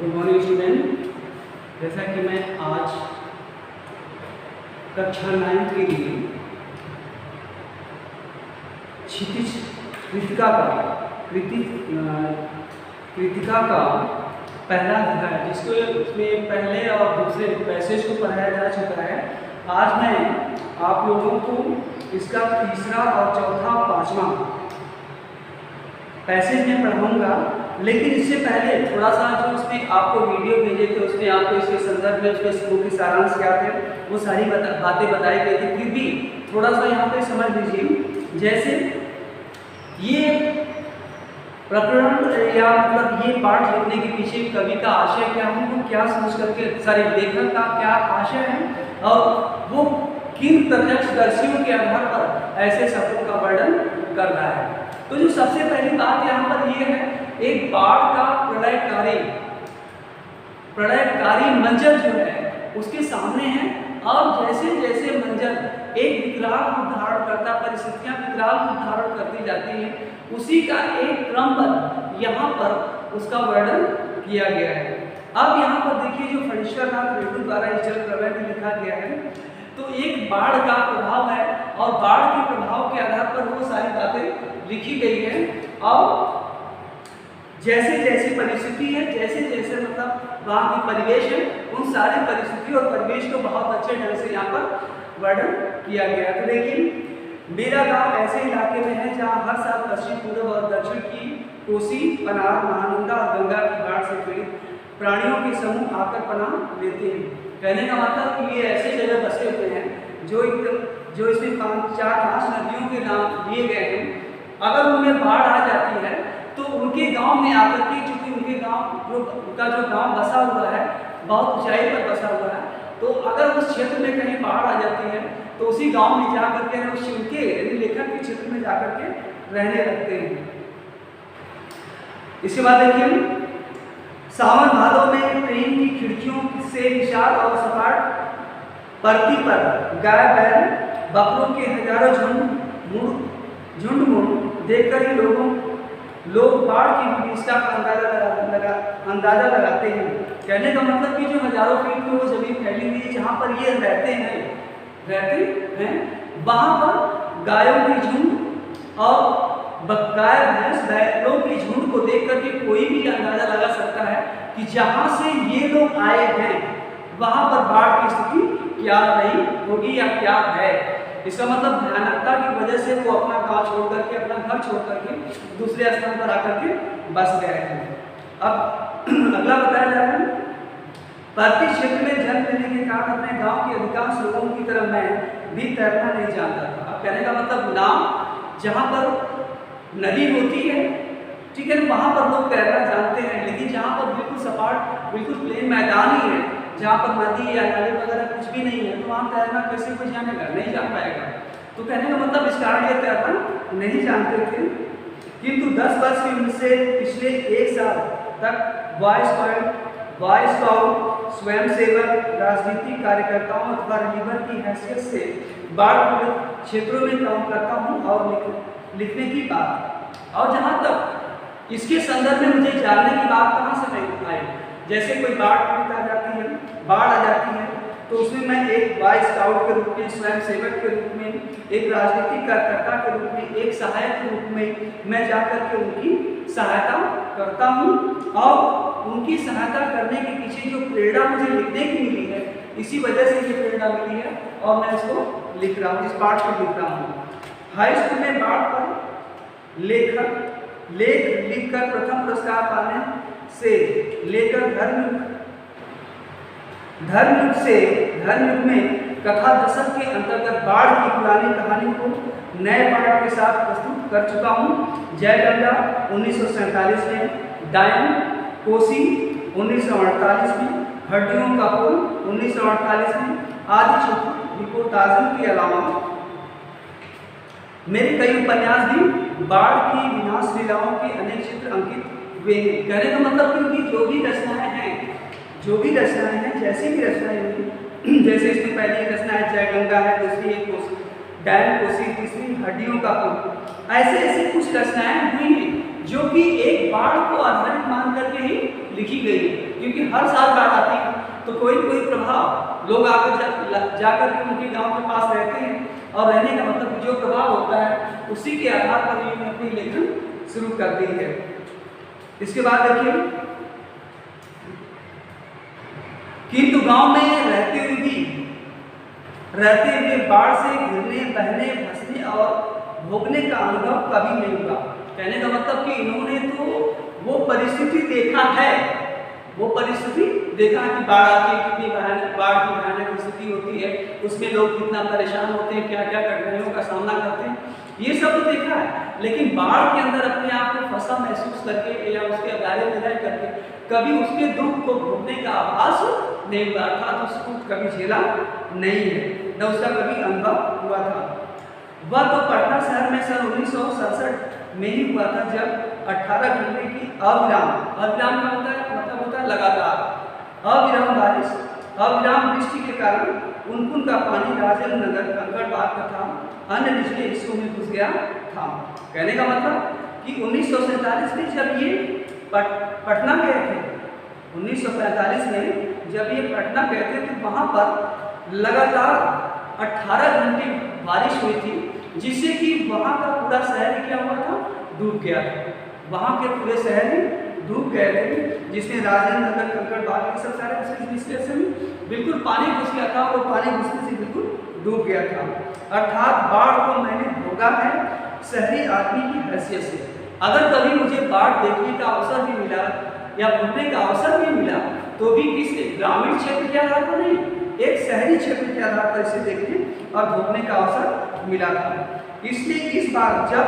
Good morning student. जैसा कि मैं आज कक्षा 9 के लिए क्षितिज कृतिका का पहला अध्याय, जिसको इसमें पहले और दूसरे पैसेज को पढ़ाया जा चुका है, आज मैं आप लोगों को इसका तीसरा और चौथा पांचवा पैसेज में पढ़ाऊंगा। लेकिन इससे पहले थोड़ा सा जो उसमें आपको वीडियो भेजे थे, उसमें आपको इसके संदर्भ में उसमें स्कूल के सारांश क्या थे, वो सारी बातें बताई गई थी। फिर भी थोड़ा सा यहाँ पे समझ लीजिए। जैसे ये प्रकरण या मतलब ये पाठ लिखने के पीछे कवि का आशय क्या है, वो क्या सोच करके सारे लेखक का क्या आशय है और वो किन प्रत्यक्षदर्शियों के आधार पर ऐसे शब्दों का वर्णन कर रहा है। तो जो सबसे पहली बात यहाँ पर ये है, एक बाढ़ का प्रलयकारी मंजर जो है उसके सामने है, और जैसे जैसे मंजर एक विकराल रूप धारण करता, परिस्थितियां विकराल रूप धारण करती जाती हैं, उसी का एक क्रमबद्ध यहाँ पर उसका वर्णन किया गया है। अब यहाँ पर देखिए जो फणीश्वरनाथ रेड्डी द्वारा इस जल प्रलय में लिखा गया है, तो एक बाढ़ का प्रभाव है और बाढ़ के प्रभाव के आधार पर वो सारी बातें लिखी गई है। और जैसे जैसी परिस्थिति है, जैसे जैसे मतलब वहाँ की परिवेश है, उन सारी परिस्थिति और परिवेश को बहुत अच्छे ढंग से यहाँ पर वर्णन किया गया है। तो देखिए, मेरा गांव ऐसे इलाके में है जहाँ हर साल पश्चिम, पूर्व और दक्षिण की कोसी, पनार, महानंदा और गंगा की बाढ़ से पीड़ित प्राणियों के समूह आकर पनाह लेते हैं। कहने का मतलब कि ये ऐसे जगह बसे हुए हैं जो इसमें 4-5 नदियों के नाम लिए गए हैं। अगर उनमें बाढ़ आ जाती है तो उनके गांव में आकर के, चूंकि उनके गांव उनका जो गांव बसा हुआ है बहुत ऊंचाई पर बसा हुआ है, तो अगर उस क्षेत्र में कहीं बाढ़ आ जाती है तो उसी गांव में जा करके उस उनके लेखक के क्षेत्र में जाकर के रहने लगते हैं। इसके बाद देखिए, सावन भादों में ट्रेन की खिड़कियों से विशाल और सपाट परती पर गाय बैल बकरों के हजारों झुंड देखकर ही लोग बाढ़ की विविधता का अंदाजा लगाते हैं। कहने का मतलब कि जो हजारों फीट में वो जमीन फैली हुई है जहाँ पर ये रहते हैं, वहाँ पर गायों की झुंड और गाय भैंस बैलों की झुंड को देख करके कोई भी अंदाजा लगा सकता है कि जहाँ से ये लोग आए हैं वहाँ पर बाढ़ की स्थिति क्या रही होगी या क्या है। इसका मतलब भयानकता की वजह से वो अपना गांव छोड़ करके, अपना घर छोड़ करके दूसरे स्थान पर आकर के बस गए हैं। अब अगला बताया जा रहा है, परती क्षेत्र में जन्म लेने के कारण अपने गांव के अधिकांश लोगों की तरह मैं भी तैरना नहीं जानता था। अब कहने का मतलब नाव जहाँ पर नदी होती है, ठीक है, वहाँ पर लोग तैरना जानते हैं, लेकिन जहाँ पर बिल्कुल सपाट, बिल्कुल प्लेन मैदान ही है, जहाँ पर नदी या नाले वगैरह कुछ भी नहीं है, तो वहाँ तैरना कैसे कोई जानेगा, नहीं जान पाएगा। तो कहने का मतलब इस कारण ये तैरना नहीं जानते थे। किंतु 10 वर्ष की उम्र से पिछले 1 साल तक बॉय स्काउट, स्वयंसेवक, राजनीतिक कार्यकर्ताओं अथवा रिलीवर की हैसियत से बाढ़ पीड़ित क्षेत्रों में काम करता हूँ और लिखने की बात, और जहाँ तक इसके संदर्भ में मुझे जानने की बात कहाँ से नहीं आई। जैसे कोई बाढ़ पीड़ित आ जाती है, बाढ़ आ जाती है, तो उसमें मैं एक बॉय स्काउट के रूप में, स्वयं सेवक के रूप में, एक राजनीतिक कार्यकर्ता के रूप में, एक सहायक के रूप में मैं जाकर के उनकी सहायता करता हूँ, और उनकी सहायता करने के पीछे जो प्रेरणा मुझे लिखने की मिली है, इसी वजह से ये प्रेरणा मिली है और मैं इसको लिख रहा हूँ, इस पाठ को लिख रहा हूँ। हाई स्कूल में बाढ़ पर लेख लिखकर प्रथम पुरस्कार पाने से लेकर धर्मयुग में कथा दशक के अंतर्गत बाढ़ की पुरानी कहानी को नए पाठ के साथ प्रस्तुत कर चुका हूँ। जयगंगा 1947 में, डायन कोसी 1948 में, हड्डियों का पुल 1948 में आदि छोटी रिपोर्ट आजम के अलावा मेरे कई उपन्यास भी बाढ़ की विनाश लीलाओं के अनेक चित्र अंकित हुए हैं। कहने का मतलब कि जो भी रचनाएं हैं, जैसी भी रचनाएं हुई, जैसे इसमें पहली रचना है जयगंगा है, दूसरी एक डायन कोसी, तीसरी हड्डियों का पुल, ऐसे कुछ रचनाएं हुई हैं जो कि एक बाढ़ को आधारित मान करके ही लिखी गई है, क्योंकि हर साल बाढ़ आती है तो कोई न कोई प्रभाव लोग आकर जाकर के उनके गांव के पास रहते हैं, और रहने का मतलब जो प्रभाव होता है उसी के आधार पर इन्होंने अपनी लेखन शुरू कर दी है। इसके बाद देखिए, किंतु गांव में रहते हुए बाढ़ से गिरने, बहने, धंसने और भोगने का अनुभव कभी नहीं हुआ। कहने का मतलब कि इन्होंने तो वो परिस्थिति देखा है, वो परिस्थिति देखा कि बाढ़ आती है, कितनी बाढ़ की भयानक स्थिति होती है, उसमें लोग कितना परेशान होते हैं, क्या क्या कठिनाइयों का सामना करते हैं, ये सब तो देखा है। लेकिन बाढ़ के अंदर अपने आप को फंसा महसूस करके या उसके बारे में रह करके कभी उसके दुख को भोगने का आभास नहीं हुआ था, तो उसको कभी झेला नहीं है, न उसका कभी अनुभव हुआ था। वह तो पटना शहर में सन 1967 में ही हुआ था, जब 18 घंटे की अविराम का मतलब होता है लगातार अविराम बारिश, अविराम वृष्टि के कारण उनकुन का पानी राजेंद्र नगर, कंकड़बाग तथा अन्य निचले हिस्सों में घुस गया था। कहने का मतलब कि 1947 में जब ये पटना गए थे, 1945 में जब ये पटना गए थे तो वहाँ पर लगातार 18 घंटे बारिश हुई थी, जिससे कि वहाँ का पूरा शहर क्या हुआ था, डूब गया था। वहाँ के पूरे शहर डूब गए थे, जिसमें राजेंद्र नगर, कंकड़बाग के सब सारे विश्लेषण में बिल्कुल पानी घुस गया था, और पानी घुसने से बिल्कुल डूब गया था। अर्थात बाढ़ को मैंने भोगा है शहरी आदमी की हैसियत से। अगर कभी मुझे बाढ़ देखने का अवसर भी मिला या भोगने का अवसर भी मिला, तो भी किस ग्रामीण क्षेत्र के आधार पर नहीं, एक शहरी क्षेत्र के आधार पर इसे देखने और भोगने का अवसर मिला था। इसलिए इस बार जब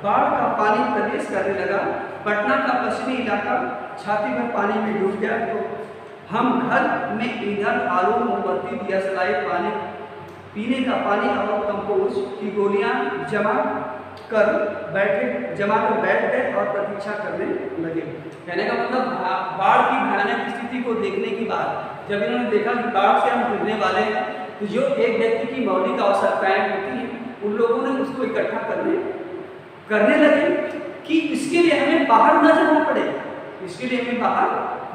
बाढ़ का पानी प्रवेश करने लगा, पटना का पश्चिमी इलाका छाती भर पानी में डूब गया, तो हम घर में ईंधन, आलू, मोमबत्ती, दिया सलाई, पानी, पीने का पानी और कंपोस्ट की गोलियां जमा कर बैठ गए और प्रतीक्षा करने लगे। कहने का मतलब बाढ़ की भयानक स्थिति को देखने के बाद जब इन्होंने देखा कि बाढ़ से हम गिरने वाले हैं, तो जो एक व्यक्ति की मौलिक आवश्यकताएं होती हैं, उन लोगों ने उसको इकट्ठा करने लगे कि इसके लिए हमें बाहर न जाना पड़े,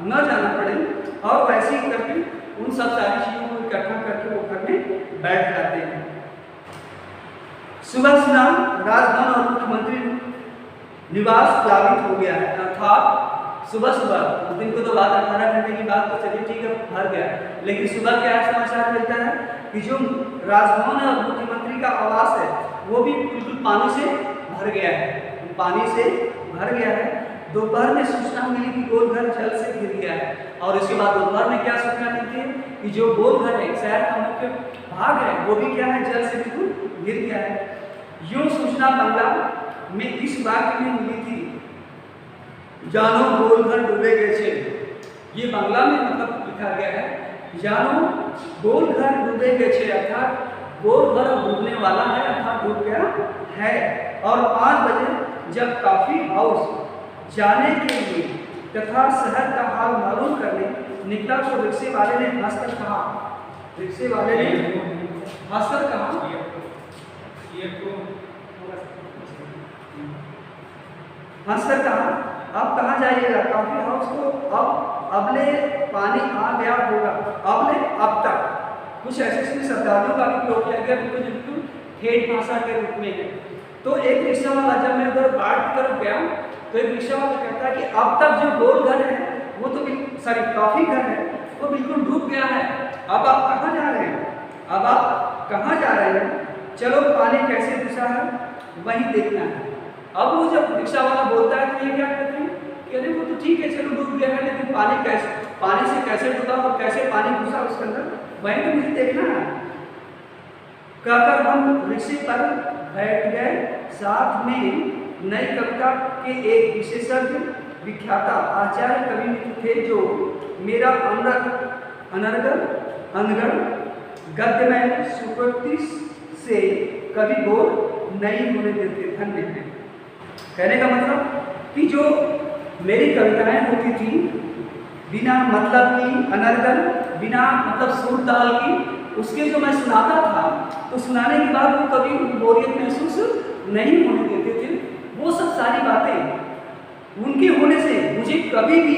न जाना पड़े, और वैसे ही करके उन सब सारी चीज़ों को इकट्ठा करके वो घर में बैठ जाते हैं। सुबह सुबह राजभवन और मुख्यमंत्री निवास प्लावित हो गया है, अर्थात सुबह उस दिन को तो बात 18 घंटे की बात तो चलिए ठीक है, भर गया, लेकिन सुबह क्या समाचार मिलता है कि जो राजभवन और मुख्यमंत्री का आवास है वो भी बिल्कुल पानी से भर गया है। दोपहर में सूचना मिली कि गोलघर जल से घिर गया है, और इसके बाद दोपहर में क्या सूचना मिलती है कि जो गोलघर है, शहर का मुख्य भाग है, वो भी क्या है, जल से बिल्कुल गिर गया है। यूं सूचना बंगला में इस वाक्य में मिली थी, जानो गोलघर डूबे गए छे। ये बंगला में मतलब लिखा गया है, जानो गोलघर डूबे गए छे, अर्थात गोलघर डूबने वाला है, अर्थात डूब गया है। और 5 बजे जब कॉफी हाउस जाने के लिए तथा शहर का हाल मालूम करने निकला, तो रिक्शे वाले ने हंसकर कहा, अब कहाँ जाइएगा, कॉफी हाउस को अबले पानी आ गया होगा, अब तक कुछ ऐसे शब्दावलियों का भी प्रयोग किया गया, बिल्कुल ठेठ भाषा के रूप में है। तो एक रिक्शा वाला, जब मैं उधर बाढ़ की तरफ गया तो एक रिक्शा वाला कहता है कि अब तक जो गोल घर है वो तो कॉफी घर है वो बिल्कुल डूब गया है, अब आप कहाँ जा रहे हैं, चलो पानी कैसे घुसा है वही देखना है। अब वो जब रिक्शा वाला बोलता है तो ये क्या कहते हैं कि अरे वो तो ठीक है, चलो डूब गया है, लेकिन पानी से कैसे डूबा और कैसे पानी घुसा उसके अंदर, वही तो मुझे देखना है। कहकर हम रिक्शे पर बैठ गए। साथ में नई कविता के एक विशेषज्ञ विख्याता आचार्य कवि मित्र थे, जो मेरा अनर्गल गद्यमय सुकृति से कभी बोर नहीं होने देते। धन्य है। कहने का मतलब कि जो मेरी कविताएं होती थी बिना मतलब की, अनर्गल, बिना मतलब सुर ताल की, उसके जो मैं सुनाता था तो सुनाने के बाद वो कभी बोरियत महसूस नहीं होने देते थे। वो सब सारी बातें उनके होने से मुझे कभी भी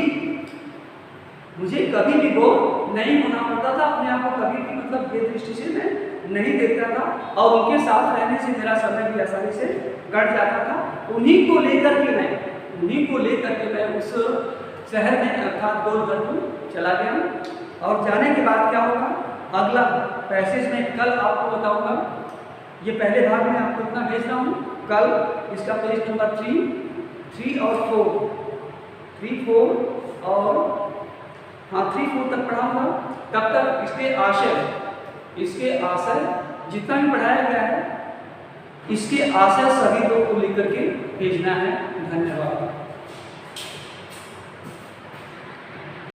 मुझे कभी भी बोर नहीं होना पड़ता था, अपने आप को कभी भी मतलब बेदृष्टि से मैं नहीं देखता था, और उनके साथ रहने से मेरा समय भी आसानी से कट जाता था। उन्हीं को लेकर के मैं उस शहर में अर्थात गोलघर चला गया। और जाने के बाद क्या होगा, अगला पैसेज में कल आपको बताऊंगा। ये पहले भाग में आपको इतना भेज रहा हूँ, कल इसका पेज नंबर 3 और 4 और 3-4 तक पढ़ाऊंगा। तब तक इसके आशय जितना भी पढ़ाया गया है, इसके आशय सभी लोग को लेकर के भेजना है। धन्यवाद।